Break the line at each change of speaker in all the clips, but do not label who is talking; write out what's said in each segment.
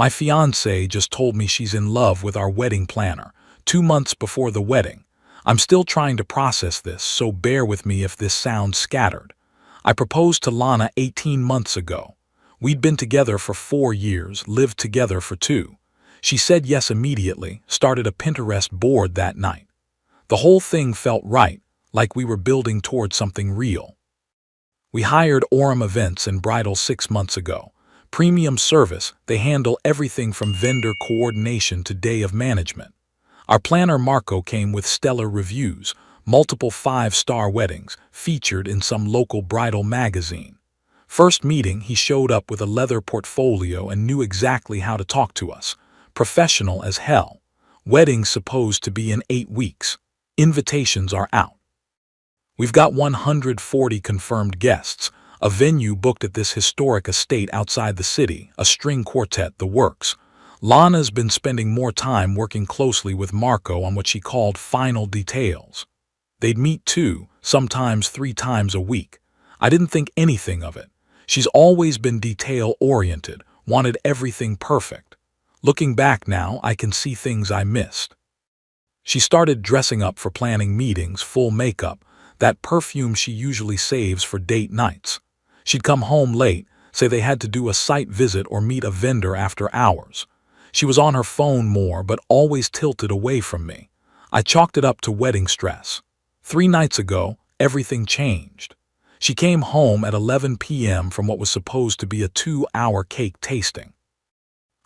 My fiancée just told me she's in love with our wedding planner, 2 months before the wedding. I'm still trying to process this, so bear with me if this sounds scattered. I proposed to Lana 18 months ago. We'd been together for 4 years, lived together for 2. She said yes immediately, started a Pinterest board that night. The whole thing felt right, like we were building towards something real. We hired Orem Events and Bridal 6 months ago. Premium service, they handle everything from vendor coordination to day of management. Our planner Marco came with stellar reviews, multiple 5-star weddings, featured in some local bridal magazine. First meeting, he showed up with a leather portfolio and knew exactly how to talk to us. Professional as hell. Wedding supposed to be in 8 weeks. Invitations are out. We've got 140 confirmed guests, a venue booked at this historic estate outside the city, a string quartet, the works. Lana's been spending more time working closely with Marco on what she called final details. They'd meet 2, sometimes 3 times a week. I didn't think anything of it. She's always been detail-oriented, wanted everything perfect. Looking back now, I can see things I missed. She started dressing up for planning meetings, full makeup, that perfume she usually saves for date nights. She'd come home late, say they had to do a site visit or meet a vendor after hours. She was on her phone more, but always tilted away from me. I chalked it up to wedding stress. 3 nights ago, everything changed. She came home at 11 p.m. from what was supposed to be a 2-hour cake tasting.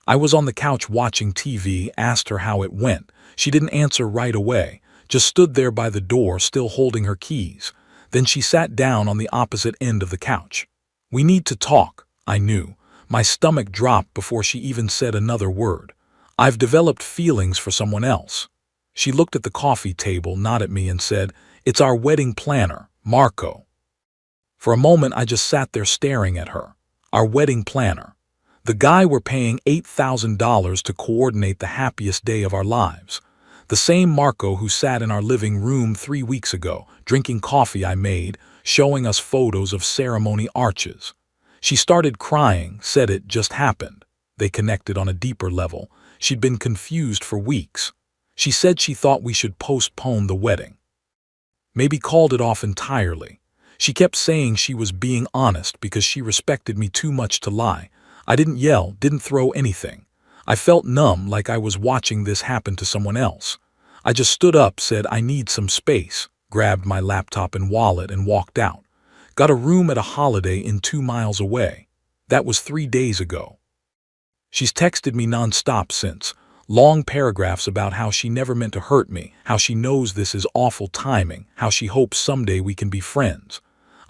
I was on the couch watching TV, asked her how it went. She didn't answer right away, just stood there by the door still holding her keys. Then she sat down on the opposite end of the couch. We need to talk, I knew. My stomach dropped before she even said another word. I've developed feelings for someone else. She looked at the coffee table, not at me, and said, "It's our wedding planner, Marco." For a moment I just sat there staring at her. Our wedding planner. The guy we're paying $8,000 to coordinate the happiest day of our lives. The same Marco who sat in our living room 3 weeks ago, drinking coffee I made, showing us photos of ceremony arches. She started crying, said it just happened. They connected on a deeper level. She'd been confused for weeks. She said she thought we should postpone the wedding. Maybe called it off entirely. She kept saying she was being honest because she respected me too much to lie. I didn't yell, didn't throw anything. I felt numb, like I was watching this happen to someone else. I just stood up, said I need some space, grabbed my laptop and wallet and walked out. Got a room at a Holiday Inn 2 miles away. That was 3 days ago. She's texted me nonstop since. Long paragraphs about how she never meant to hurt me, how she knows this is awful timing, how she hopes someday we can be friends.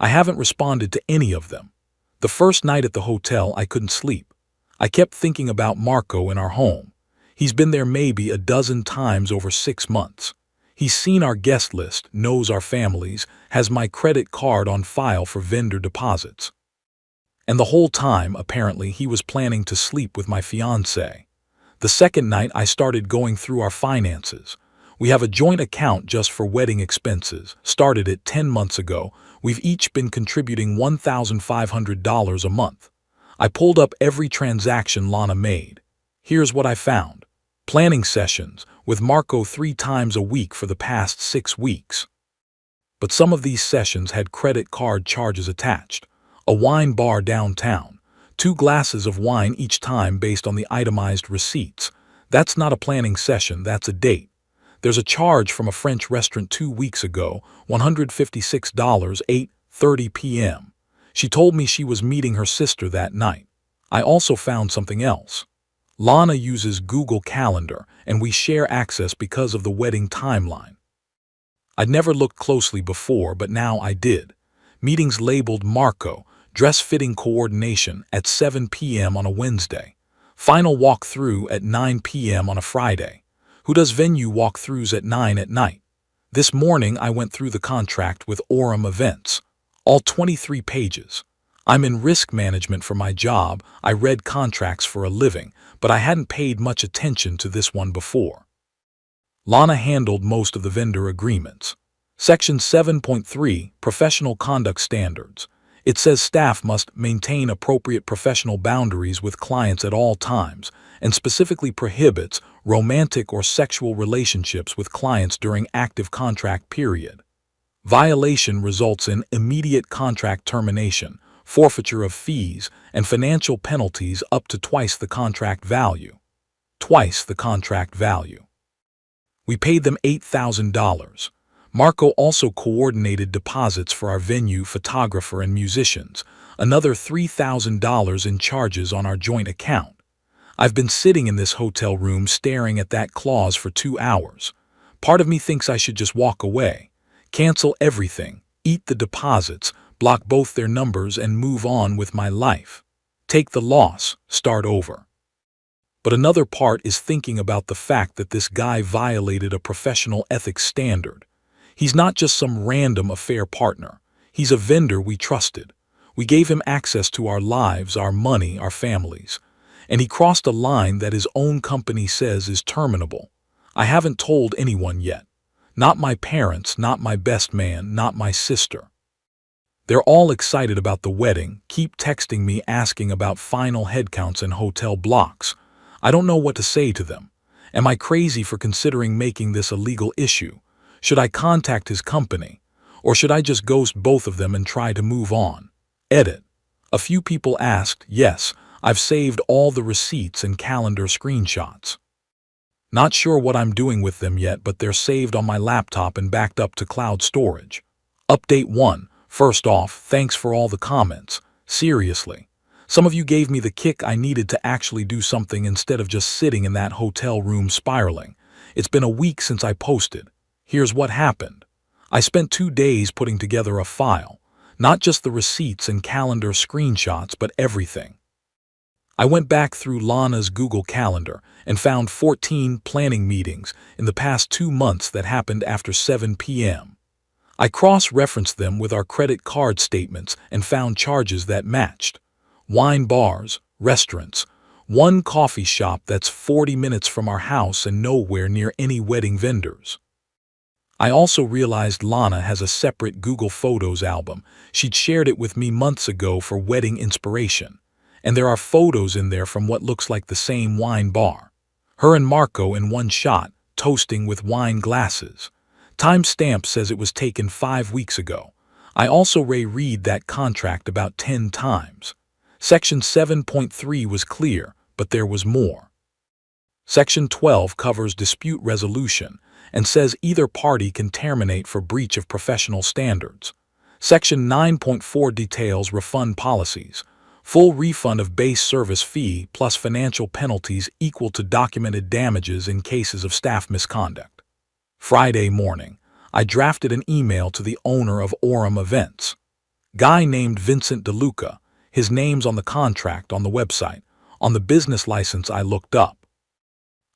I haven't responded to any of them. The first night at the hotel, I couldn't sleep. I kept thinking about Marco in our home. He's been there maybe a dozen times over 6 months. He's seen our guest list, knows our families, has my credit card on file for vendor deposits. And the whole time, apparently, he was planning to sleep with my fiancée. The second night, I started going through our finances. We have a joint account just for wedding expenses, started it 10 months ago. We've each been contributing $1,500 a month. I pulled up every transaction Lana made. Here's what I found. Planning sessions with Marco 3 times a week for the past 6 weeks. But some of these sessions had credit card charges attached. A wine bar downtown. 2 glasses of wine each time based on the itemized receipts. That's not a planning session, that's a date. There's a charge from a French restaurant 2 weeks ago, $156, 8:30 p.m. She told me she was meeting her sister that night. I also found something else. Lana uses Google Calendar, and we share access because of the wedding timeline. I'd never looked closely before, but now I did. Meetings labeled Marco, dress-fitting coordination at 7 p.m. on a Wednesday. Final walkthrough at 9 p.m. on a Friday. Who does venue walkthroughs at 9 at night? This morning I went through the contract with Orem Events. All 23 pages. I'm in risk management for my job. I read contracts for a living, but I hadn't paid much attention to this one before. Lana handled most of the vendor agreements. Section 7.3, Professional Conduct Standards. It says staff must maintain appropriate professional boundaries with clients at all times, and specifically prohibits romantic or sexual relationships with clients during active contract period. Violation results in immediate contract termination, forfeiture of fees, and financial penalties up to twice the contract value. Twice the contract value. We paid them $8,000. Marco also coordinated deposits for our venue, photographer, and musicians, another $3,000 in charges on our joint account. I've been sitting in this hotel room staring at that clause for 2 hours. Part of me thinks I should just walk away, cancel everything, eat the deposits, block both their numbers, and move on with my life. Take the loss, start over. But another part is thinking about the fact that this guy violated a professional ethics standard. He's not just some random affair partner. He's a vendor we trusted. We gave him access to our lives, our money, our families. And he crossed a line that his own company says is terminable. I haven't told anyone yet. Not my parents, not my best man, not my sister. They're all excited about the wedding, keep texting me asking about final headcounts and hotel blocks. I don't know what to say to them. Am I crazy for considering making this a legal issue? Should I contact his company? Or should I just ghost both of them and try to move on? Edit. A few people asked, yes, I've saved all the receipts and calendar screenshots. Not sure what I'm doing with them yet, but they're saved on my laptop and backed up to cloud storage. Update 1. First off, thanks for all the comments. Seriously. Some of you gave me the kick I needed to actually do something instead of just sitting in that hotel room spiraling. It's been a week since I posted. Here's what happened. I spent 2 days putting together a file, not just the receipts and calendar screenshots, but everything. I went back through Lana's Google Calendar and found 14 planning meetings in the past 2 months that happened after 7 p.m. I cross-referenced them with our credit card statements and found charges that matched. Wine bars, restaurants, one coffee shop that's 40 minutes from our house and nowhere near any wedding vendors. I also realized Lana has a separate Google Photos album. She'd shared it with me months ago for wedding inspiration. And there are photos in there from what looks like the same wine bar. Her and Marco in one shot, toasting with wine glasses. Timestamp says it was taken 5 weeks ago. I also reread that contract about 10 times. Section 7.3 was clear, but there was more. Section 12 covers dispute resolution and says either party can terminate for breach of professional standards. Section 9.4 details refund policies. Full refund of base service fee plus financial penalties equal to documented damages in cases of staff misconduct. Friday morning, I drafted an email to the owner of Orem Events. Guy named Vincent DeLuca. His name's on the contract on the website. On the business license I looked up.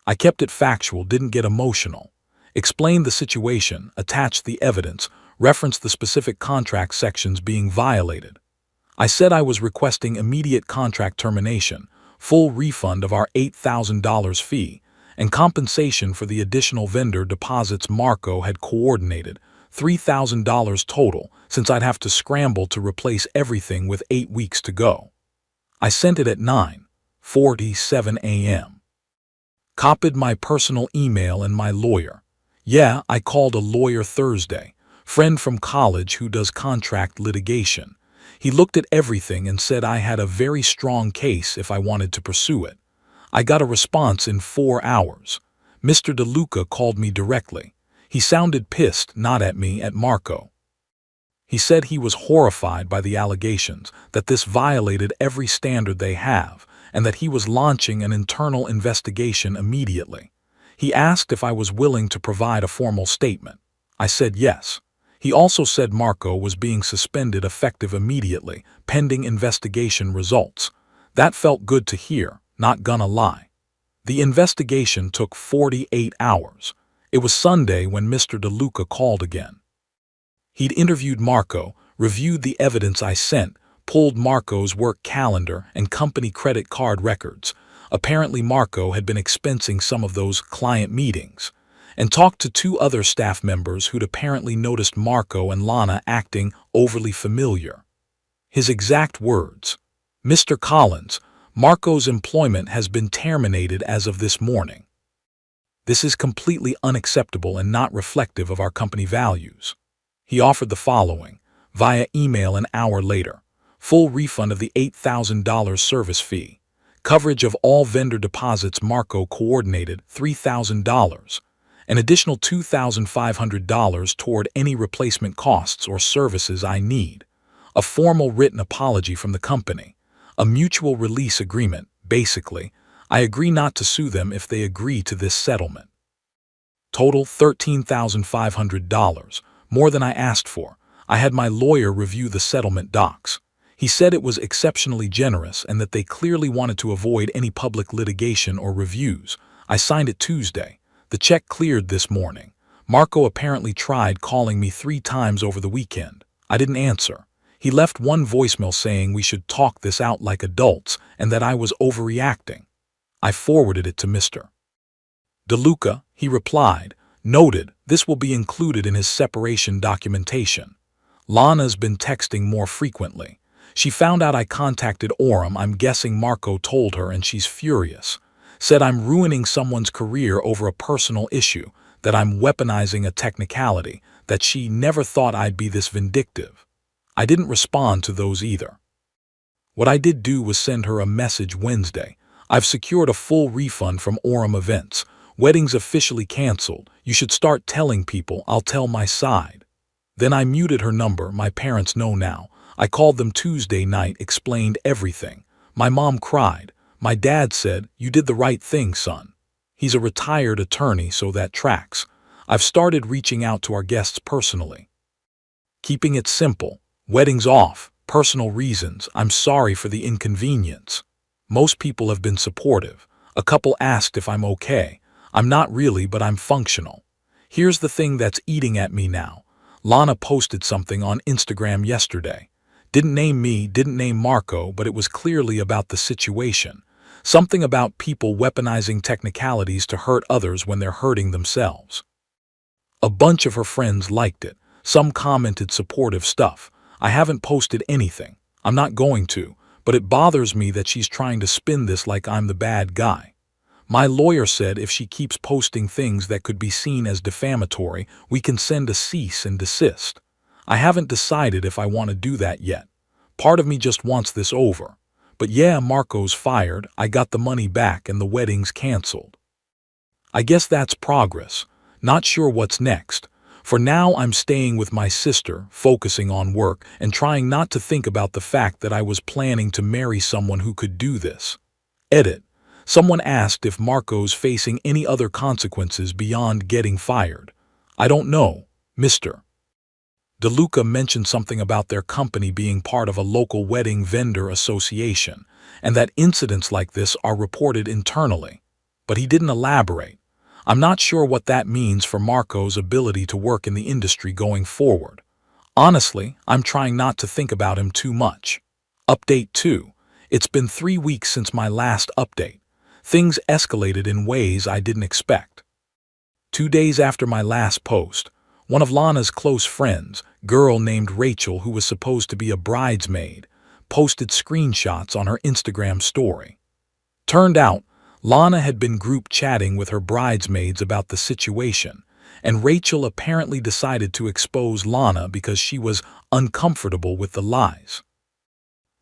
I kept it factual, didn't get emotional. Explained the situation, attached the evidence, referenced the specific contract sections being violated. I said I was requesting immediate contract termination, full refund of our $8,000 fee, and compensation for the additional vendor deposits Marco had coordinated, $3,000 total, since I'd have to scramble to replace everything with 8 weeks to go. I sent it at 9:47 a.m. Copied my personal email and my lawyer. Yeah, I called a lawyer Thursday, friend from college who does contract litigation. He looked at everything and said I had a very strong case if I wanted to pursue it. I got a response in 4 hours. Mr. DeLuca called me directly. He sounded pissed, not at me, at Marco. He said he was horrified by the allegations, that this violated every standard they have, and that he was launching an internal investigation immediately. He asked if I was willing to provide a formal statement. I said yes. He also said Marco was being suspended effective immediately, pending investigation results. That felt good to hear, not gonna lie. The investigation took 48 hours. It was Sunday when Mr. DeLuca called again. He'd interviewed Marco, reviewed the evidence I sent, pulled Marco's work calendar and company credit card records. Apparently Marco had been expensing some of those client meetings, and talked to 2 other staff members who'd apparently noticed Marco and Lana acting overly familiar. His exact words, "Mr. Collins, Marco's employment has been terminated as of this morning. This is completely unacceptable and not reflective of our company values. He offered the following, via email an hour later. Full refund of the $8,000 service fee. Coverage of all vendor deposits Marco coordinated $3,000. An additional $2,500 toward any replacement costs or services I need. A formal written apology from the company. A mutual release agreement, basically. I agree not to sue them if they agree to this settlement. Total $13,500, more than I asked for. I had my lawyer review the settlement docs. He said it was exceptionally generous and that they clearly wanted to avoid any public litigation or reviews. I signed it Tuesday. The check cleared this morning. Marco apparently tried calling me 3 times over the weekend. I didn't answer. He left one voicemail saying we should talk this out like adults and that I was overreacting. I forwarded it to Mr. DeLuca. He replied, noted, this will be included in his separation documentation. Lana's been texting more frequently. She found out I contacted Orem. I'm guessing Marco told her and she's furious. Said I'm ruining someone's career over a personal issue, that I'm weaponizing a technicality, that she never thought I'd be this vindictive. I didn't respond to those either. What I did do was send her a message Wednesday. I've secured a full refund from Orem Events. Wedding's officially canceled. You should start telling people. I'll tell my side. Then I muted her number. My parents know now. I called them Tuesday night, explained everything. My mom cried. My dad said, you did the right thing, son. He's a retired attorney, so that tracks. I've started reaching out to our guests personally. Keeping it simple. Wedding's off. Personal reasons. I'm sorry for the inconvenience. Most people have been supportive. A couple asked if I'm okay. I'm not really, but I'm functional. Here's the thing that's eating at me now. Lana posted something on Instagram yesterday. Didn't name me, didn't name Marco, but it was clearly about the situation. Something about people weaponizing technicalities to hurt others when they're hurting themselves. A bunch of her friends liked it. Some commented supportive stuff. I haven't posted anything. I'm not going to, but it bothers me that she's trying to spin this like I'm the bad guy. My lawyer said if she keeps posting things that could be seen as defamatory, we can send a cease and desist. I haven't decided if I want to do that yet. Part of me just wants this over. But yeah, Marco's fired, I got the money back and the wedding's canceled. I guess that's progress. Not sure what's next. For now, I'm staying with my sister, focusing on work, and trying not to think about the fact that I was planning to marry someone who could do this. Edit. Someone asked if Marco's facing any other consequences beyond getting fired. I don't know, Mr. DeLuca mentioned something about their company being part of a local wedding vendor association, and that incidents like this are reported internally. But he didn't elaborate. I'm not sure what that means for Marco's ability to work in the industry going forward. Honestly, I'm trying not to think about him too much. Update 2. It's been 3 weeks since my last update. Things escalated in ways I didn't expect. 2 days after my last post, one of Lana's close friends, girl named Rachel who was supposed to be a bridesmaid, posted screenshots on her Instagram story. Turned out, Lana had been group chatting with her bridesmaids about the situation, and Rachel apparently decided to expose Lana because she was uncomfortable with the lies.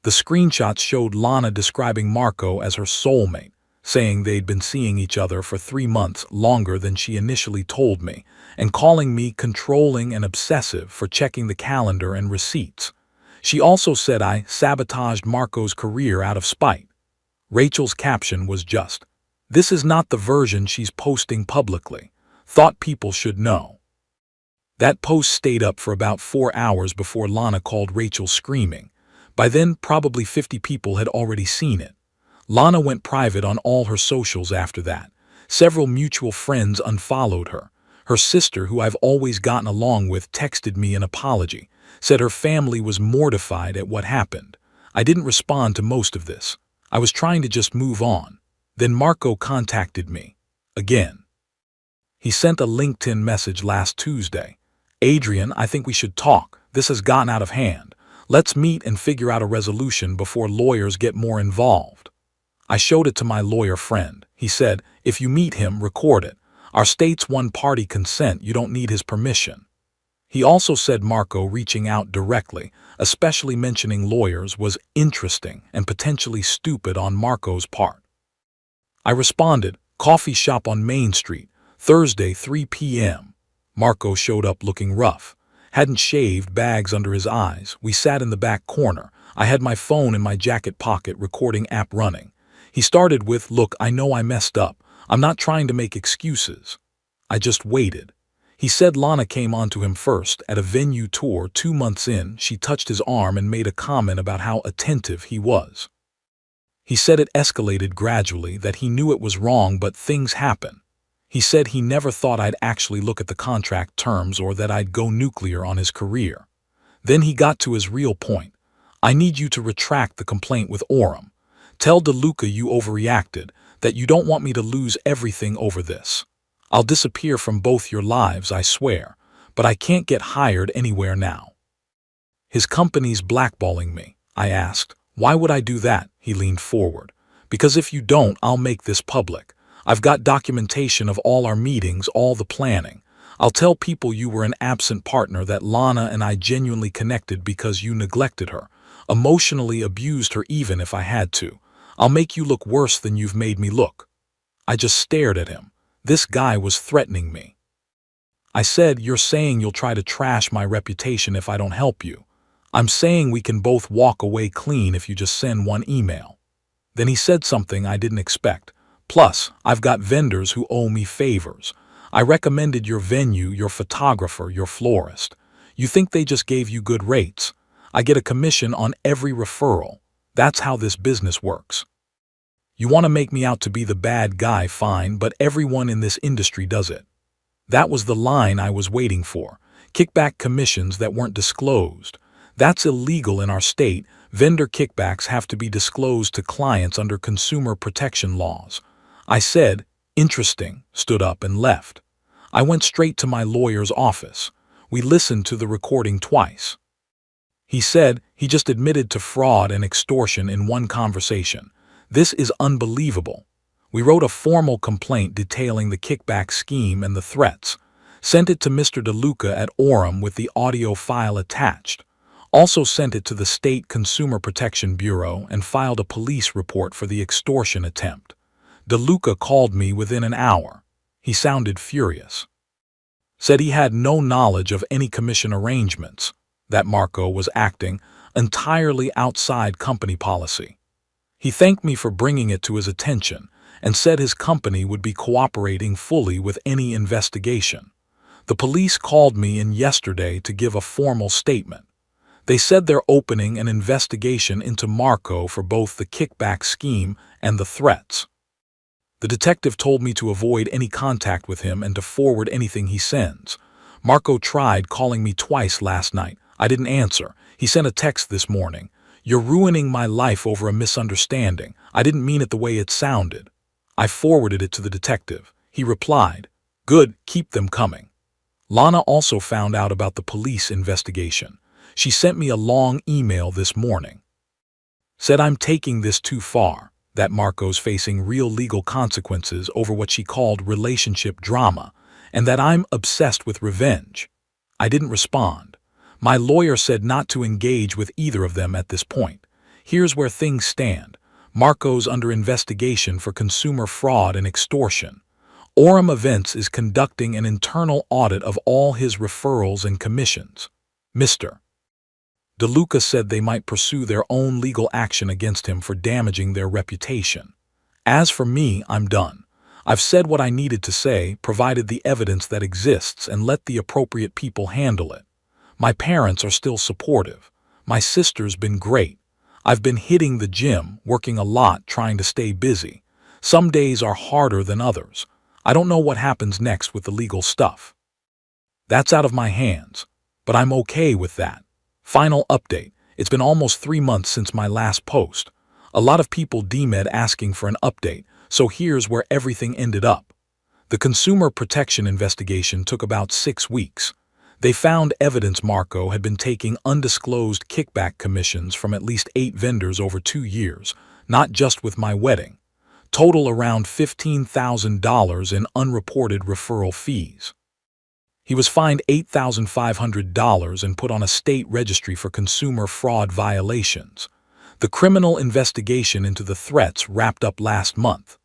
The screenshots showed Lana describing Marco as her soulmate, saying they'd been seeing each other for 3 months longer than she initially told me, and calling me controlling and obsessive for checking the calendar and receipts. She also said I sabotaged Marco's career out of spite. Rachel's caption was just, "This is not the version she's posting publicly. Thought people should know." That post stayed up for about 4 hours before Lana called Rachel screaming. By then, probably 50 people had already seen it. Lana went private on all her socials after that. Several mutual friends unfollowed her. Her sister, who I've always gotten along with, texted me an apology, said her family was mortified at what happened. I didn't respond to most of this. I was trying to just move on. Then Marco contacted me. Again. He sent a LinkedIn message last Tuesday. "Adrian, I think we should talk. This has gotten out of hand. Let's meet and figure out a resolution before lawyers get more involved." I showed it to my lawyer friend. He said, if you meet him, record it. Our state's one-party consent, you don't need his permission. He also said Marco reaching out directly, especially mentioning lawyers, was interesting and potentially stupid on Marco's part. I responded, coffee shop on Main Street, Thursday 3 p.m. Marco showed up looking rough. Hadn't shaved, bags under his eyes. We sat in the back corner. I had my phone in my jacket pocket, recording app running. He started with, look, I know I messed up. I'm not trying to make excuses. I just waited. He said Lana came onto him first at a venue tour 2 months in. She touched his arm and made a comment about how attentive he was. He said it escalated gradually, that he knew it was wrong, but things happen. He said he never thought I'd actually look at the contract terms or that I'd go nuclear on his career. Then he got to his real point. I need you to retract the complaint with Orem. Tell DeLuca you overreacted, that you don't want me to lose everything over this. I'll disappear from both your lives, I swear, but I can't get hired anywhere now. His company's blackballing me. I asked, why would I do that? He leaned forward. Because if you don't, I'll make this public. I've got documentation of all our meetings, all the planning. I'll tell people you were an absent partner, that Lana and I genuinely connected because you neglected her, emotionally abused her even if I had to. I'll make you look worse than you've made me look. I just stared at him. This guy was threatening me. I said, you're saying you'll try to trash my reputation if I don't help you. I'm saying we can both walk away clean if you just send one email. Then he said something I didn't expect. Plus, I've got vendors who owe me favors. I recommended your venue, your photographer, your florist. You think they just gave you good rates? I get a commission on every referral. That's how this business works. You want to make me out to be the bad guy, fine, but everyone in this industry does it. That was the line I was waiting for. Kickback commissions that weren't disclosed. That's illegal in our state. Vendor kickbacks have to be disclosed to clients under consumer protection laws. I said, interesting, stood up and left. I went straight to my lawyer's office. We listened to the recording twice. He said he just admitted to fraud and extortion in one conversation. This is unbelievable. We wrote a formal complaint detailing the kickback scheme and the threats. Sent it to Mr. DeLuca at Orem with the audio file attached. Also sent it to the State Consumer Protection Bureau and filed a police report for the extortion attempt. DeLuca called me within an hour. He sounded furious. Said he had no knowledge of any commission arrangements, that Marco was acting entirely outside company policy. He thanked me for bringing it to his attention and said his company would be cooperating fully with any investigation. The police called me in yesterday to give a formal statement. They said they're opening an investigation into Marco for both the kickback scheme and the threats. The detective told me to avoid any contact with him and to forward anything he sends. Marco tried calling me twice last night. I didn't answer. He sent a text this morning. You're ruining my life over a misunderstanding. I didn't mean it the way it sounded. I forwarded it to the detective. He replied, good, keep them coming. Lana also found out about the police investigation. She sent me a long email this morning. Said I'm taking this too far, that Marco's facing real legal consequences over what she called relationship drama, and that I'm obsessed with revenge. I didn't respond. My lawyer said not to engage with either of them at this point. Here's where things stand. Marco's under investigation for consumer fraud and extortion. Orem Events is conducting an internal audit of all his referrals and commissions. Mr. DeLuca said they might pursue their own legal action against him for damaging their reputation. As for me, I'm done. I've said what I needed to say, provided the evidence that exists, and let the appropriate people handle it. My parents are still supportive. My sister's been great. I've been hitting the gym, working a lot, trying to stay busy. Some days are harder than others. I don't know what happens next with the legal stuff. That's out of my hands, but I'm okay with that. Final update. It's been almost 3 months since my last post. A lot of people DM'd asking for an update, so here's where everything ended up. The consumer protection investigation took about 6 weeks. They found evidence Marco had been taking undisclosed kickback commissions from at least 8 vendors over 2 years, not just with my wedding. total around $15,000 in unreported referral fees. He was fined $8,500 and put on a state registry for consumer fraud violations. The criminal investigation into the threats wrapped up last month.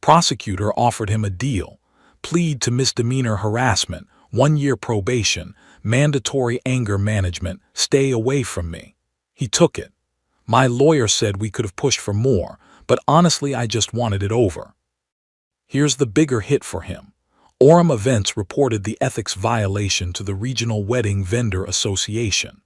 Prosecutor offered him a deal: plead to misdemeanor harassment, 1-year probation, mandatory anger management, stay away from me. He took it. My lawyer said we could have pushed for more, but honestly I just wanted it over. Here's the bigger hit for him. Orem Events reported the ethics violation to the Regional Wedding Vendor Association.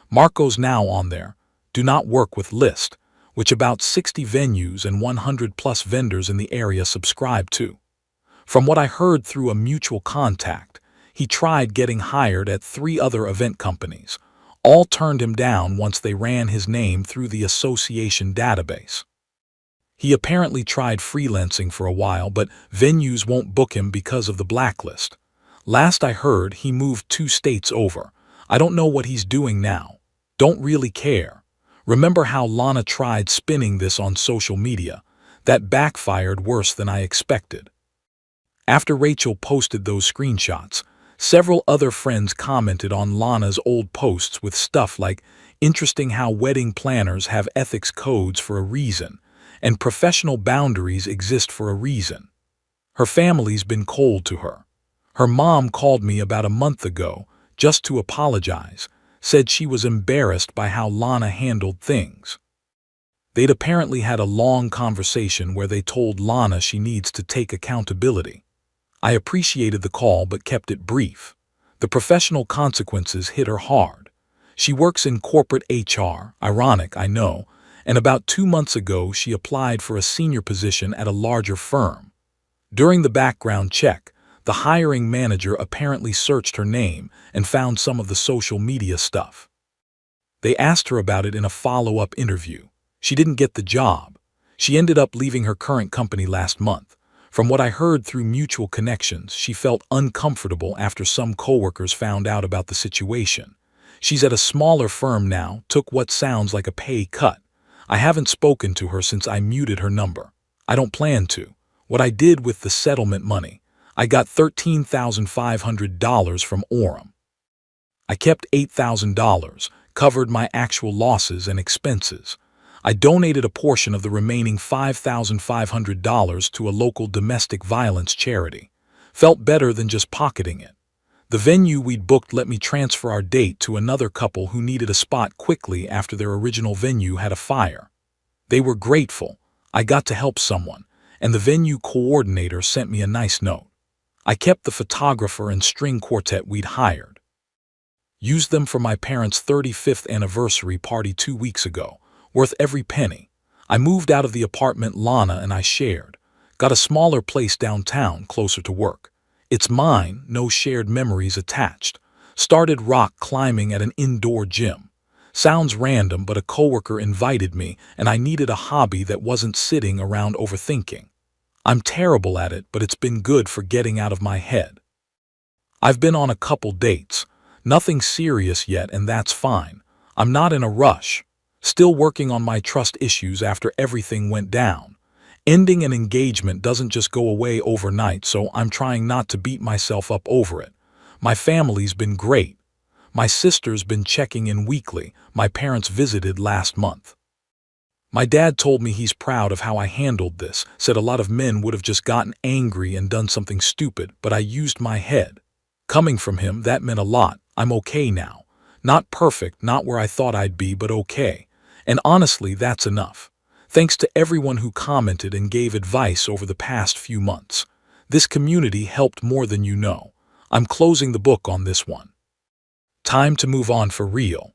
Marco's now on there, do not work with list, which about 60 venues and 100+ vendors in the area subscribe to. From what I heard through a mutual contact, he tried getting hired at 3 other event companies. All turned him down once they ran his name through the association database. He apparently tried freelancing for a while, but venues won't book him because of the blacklist. Last I heard, he moved 2 states over. I don't know what he's doing now. Don't really care. Remember how Lana tried spinning this on social media? That backfired worse than I expected. After Rachel posted those screenshots, several other friends commented on Lana's old posts with stuff like, interesting how wedding planners have ethics codes for a reason, and professional boundaries exist for a reason. Her family's been cold to her. Her mom called me about a month ago just to apologize, said she was embarrassed by how Lana handled things. They'd apparently had a long conversation where they told Lana she needs to take accountability. I appreciated the call but kept it brief. The professional consequences hit her hard. She works in corporate HR, ironic, I know, and about 2 months ago she applied for a senior position at a larger firm. During the background check, the hiring manager apparently searched her name and found some of the social media stuff. They asked her about it in a follow-up interview. She didn't get the job. She ended up leaving her current company last month. From what I heard through mutual connections, she felt uncomfortable after some coworkers found out about the situation. She's at a smaller firm now, took what sounds like a pay cut. I haven't spoken to her since I muted her number. I don't plan to. What I did with the settlement money, I got $13,500 from Orem. I kept $8,000, covered my actual losses and expenses. I donated a portion of the remaining $5,500 to a local domestic violence charity. Felt better than just pocketing it. The venue we'd booked let me transfer our date to another couple who needed a spot quickly after their original venue had a fire. They were grateful. I got to help someone, and the venue coordinator sent me a nice note. I kept the photographer and string quartet we'd hired. Used them for my parents' 35th anniversary party 2 weeks ago. Worth every penny. I moved out of the apartment Lana and I shared. Got a smaller place downtown, closer to work. It's mine, no shared memories attached. Started rock climbing at an indoor gym. Sounds random, but a coworker invited me and I needed a hobby that wasn't sitting around overthinking. I'm terrible at it, but it's been good for getting out of my head. I've been on a couple dates. Nothing serious yet, and that's fine. I'm not in a rush. Still working on my trust issues after everything went down. Ending an engagement doesn't just go away overnight, so I'm trying not to beat myself up over it. My family's been great. My sister's been checking in weekly. My parents visited last month. My dad told me he's proud of how I handled this, said a lot of men would have just gotten angry and done something stupid, but I used my head. Coming from him, that meant a lot. I'm okay now. Not perfect, not where I thought I'd be, but okay. And honestly, that's enough. Thanks to everyone who commented and gave advice over the past few months. This community helped more than you know. I'm closing the book on this one. Time to move on for real.